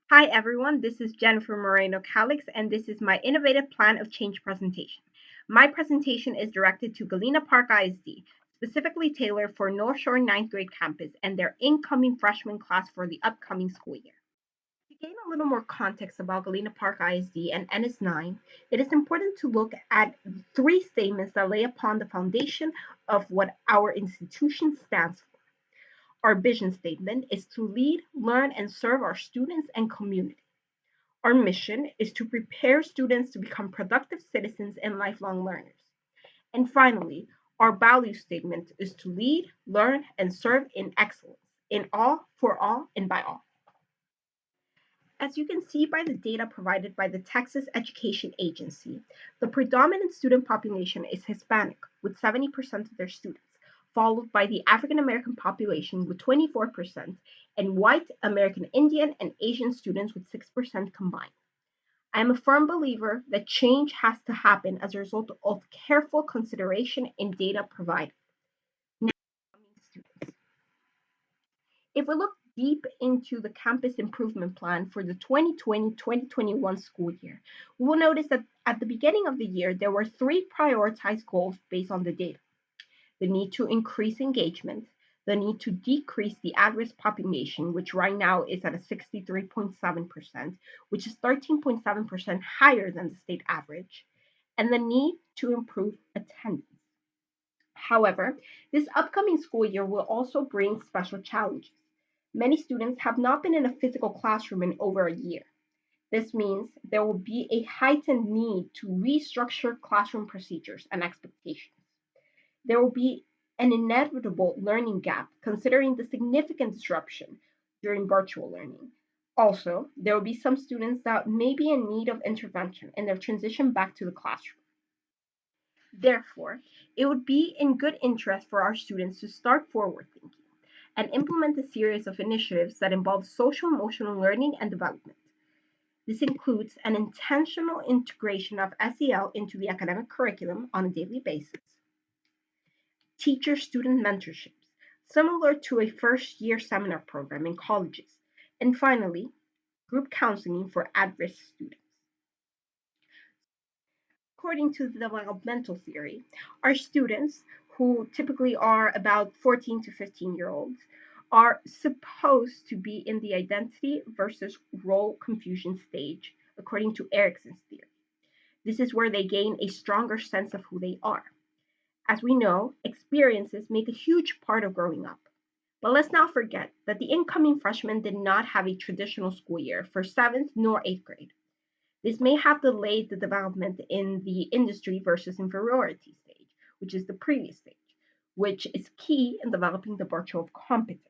Hi everyone, this is Jennifer Moreno Calix, and this is my innovative plan of change presentation. My presentation is directed to Galena Park ISD, specifically tailored for North Shore ninth grade campus and their incoming freshman class for the upcoming school year. To gain a little more context about Galena Park ISD and NS9, it is important to look at three statements that lay upon the foundation of what our institution stands for. Our vision statement is to lead, learn, and serve our students and community. Our mission is to prepare students to become productive citizens and lifelong learners. And finally, our value statement is to lead, learn, and serve in excellence, in all, for all, and by all. As you can see by the data provided by the Texas Education Agency, the predominant student population is Hispanic, with 70% of their students, followed by the African American population with 24%, and white American Indian and Asian students with 6% combined. I am a firm believer that change has to happen as a result of careful consideration in data provided. Now, students. If we look deep into the campus improvement plan for the 2020-2021 school year, we will notice that at the beginning of the year, there were three prioritized goals based on the data: the need to increase engagement, the need to decrease the at-risk population, which right now is at a 63.7%, which is 13.7% higher than the state average, and the need to improve attendance. However, this upcoming school year will also bring special challenges. Many students have not been in a physical classroom in over a year. This means there will be a heightened need to restructure classroom procedures and expectations. There will be an inevitable learning gap considering the significant disruption during virtual learning. Also, there will be some students that may be in need of intervention in their transition back to the classroom. Therefore, it would be in good interest for our students to start forward thinking and implement a series of initiatives that involve social emotional learning and development. This includes an intentional integration of SEL into the academic curriculum on a daily basis, teacher student mentorships, similar to a first year seminar program in colleges, and finally, group counseling for at risk students. According to the developmental theory, our students, who typically are about 14 to 15-year-olds, are supposed to be in the identity versus role confusion stage, according to Erikson's theory. This is where they gain a stronger sense of who they are. As we know, experiences make a huge part of growing up. But let's not forget that the incoming freshmen did not have a traditional school year for 7th nor 8th grade. This may have delayed the development in the industry versus inferiority stage, which is the previous stage, which is key in developing the virtue of competence.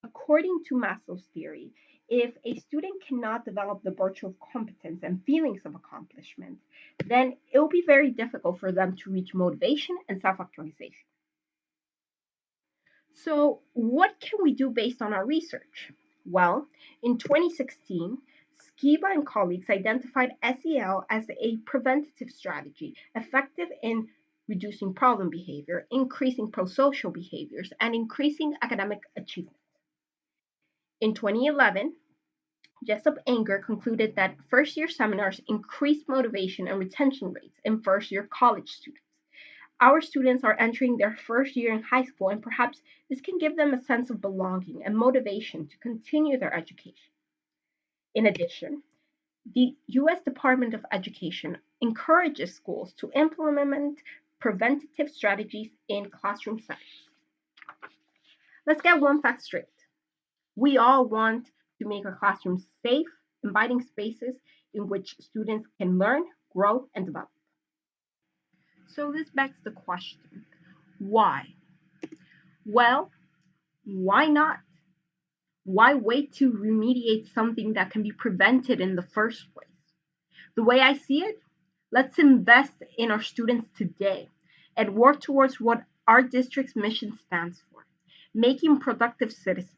According to Maslow's theory, if a student cannot develop the virtue of competence and feelings of accomplishment, then it will be very difficult for them to reach motivation and self actualization. So, what can we do based on our research? Well, in 2016, Skiba and colleagues identified SEL as a preventative strategy effective in reducing problem behavior, increasing prosocial behaviors, and increasing academic achievement. In 2011, Jessup Anger concluded that first year seminars increased motivation and retention rates in first year college students. Our students are entering their first year in high school, and perhaps this can give them a sense of belonging and motivation to continue their education. In addition, the U.S. Department of Education encourages schools to implement preventative strategies in classroom settings. Let's get one fact straight. We all want to make our classrooms safe, inviting spaces in which students can learn, grow, and develop. So this begs the question, why? Well, why not? Why wait to remediate something that can be prevented in the first place? The way I see it, let's invest in our students today and work towards what our district's mission stands for: making productive citizens.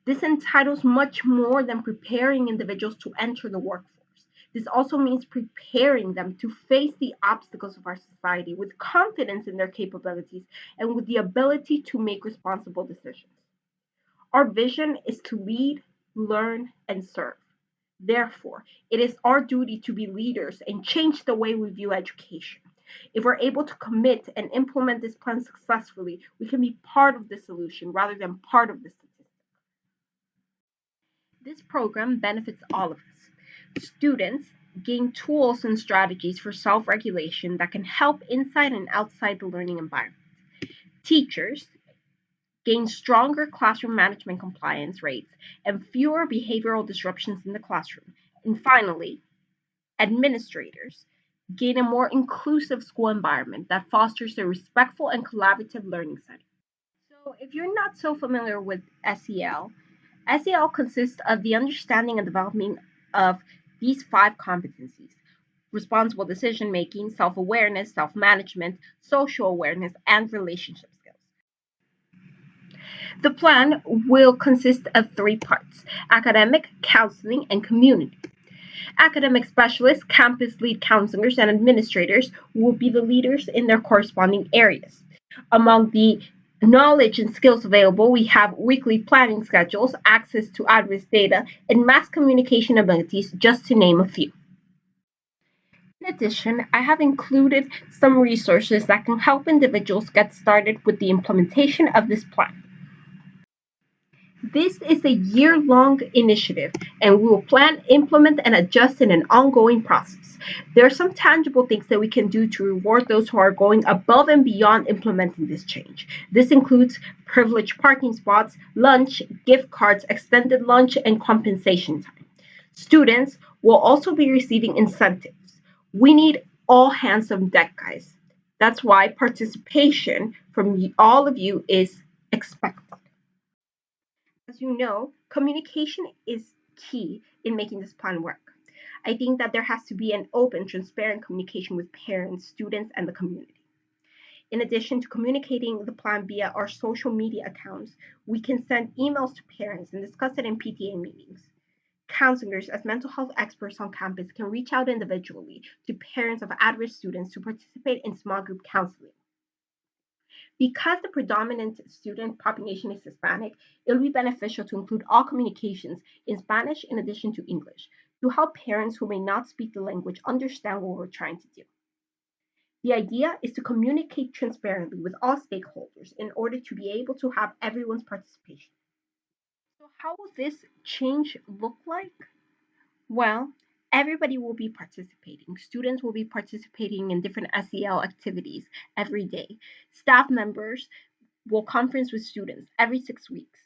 This entitles much more than preparing individuals to enter the workforce. This also means preparing them to face the obstacles of our society with confidence in their capabilities and with the ability to make responsible decisions. Our vision is to lead, learn, and serve. Therefore, it is our duty to be leaders and change the way we view education. If we're able to commit and implement this plan successfully, we can be part of the solution rather than part of the statistic. This program benefits all of us. Students gain tools and strategies for self regulation that can help inside and outside the learning environment. Teachers gain stronger classroom management compliance rates and fewer behavioral disruptions in the classroom. And finally, administrators gain a more inclusive school environment that fosters a respectful and collaborative learning setting. So, if you're not so familiar with SEL, SEL consists of the understanding and developing of these five competencies: responsible decision making, self awareness, self management, social awareness, and relationship skills. The plan will consist of three parts: academic, counseling, and community. Academic specialists, campus lead counselors, and administrators will be the leaders in their corresponding areas. Among the knowledge and skills available, we have weekly planning schedules, access to address data, and mass communication abilities, just to name a few. In addition, I have included some resources that can help individuals get started with the implementation of this plan. This is a year-long initiative, and we will plan, implement, and adjust in an ongoing process. There are some tangible things that we can do to reward those who are going above and beyond implementing this change. This includes privileged parking spots, lunch, gift cards, extended lunch, and compensation time. Students will also be receiving incentives. We need all hands on deck, guys. That's why participation from all of you is expected. As you know, communication is key in making this plan work. I think that there has to be an open, transparent communication with parents, students, and the community. In addition to communicating the plan via our social media accounts, we can send emails to parents and discuss it in PTA meetings. Counselors, as mental health experts on campus, can reach out individually to parents of at risk students to participate in small group counseling. Because the predominant student population is Hispanic, it will be beneficial to include all communications in Spanish in addition to English to help parents who may not speak the language understand what we're trying to do. The idea is to communicate transparently with all stakeholders in order to be able to have everyone's participation. So, how will this change look like? Well, everybody will be participating. Students will be participating in different SEL activities every day. Staff members will conference with students every 6 weeks.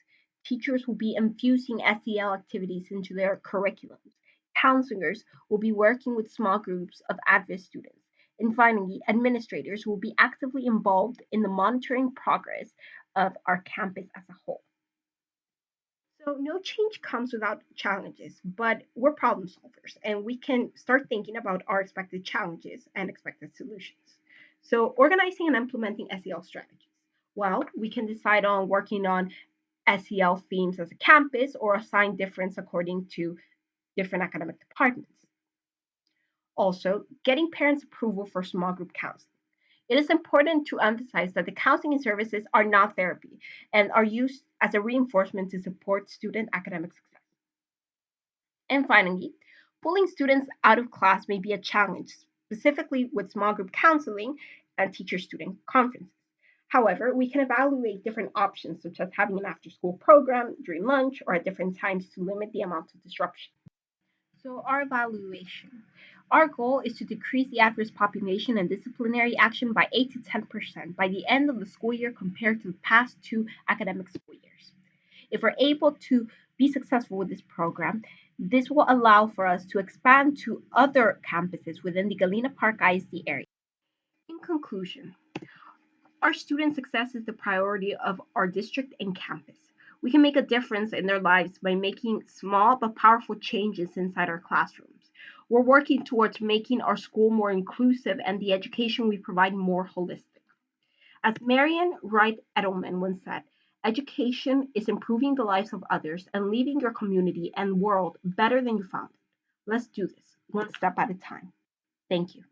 Teachers will be infusing SEL activities into their curriculums. Counselors will be working with small groups of at-risk students. And finally, administrators will be actively involved in the monitoring progress of our campus as a whole. So, no change comes without challenges, but we're problem solvers and we can start thinking about our expected challenges and expected solutions. So, organizing and implementing SEL strategies. Well, we can decide on working on SEL themes as a campus or assign difference according to different academic departments. Also, getting parents' approval for small group counseling. It is important to emphasize that the counseling services are not therapy and are used as a reinforcement to support student academic success. And finally, pulling students out of class may be a challenge, specifically with small group counseling and teacher student conferences. However, we can evaluate different options, such as having an after school program during lunch or at different times to limit the amount of disruption. So, our evaluation. Our goal is to decrease the at-risk population and disciplinary action by 8 to 10% by the end of the school year compared to the past two academic school years. If we're able to be successful with this program, this will allow for us to expand to other campuses within the Galena Park ISD area. In conclusion, our student success is the priority of our district and campus. We can make a difference in their lives by making small but powerful changes inside our classrooms. We're working towards making our school more inclusive and the education we provide more holistic. As Marian Wright Edelman once said, education is improving the lives of others and leaving your community and world better than you found it. Let's do this, one step at a time. Thank you.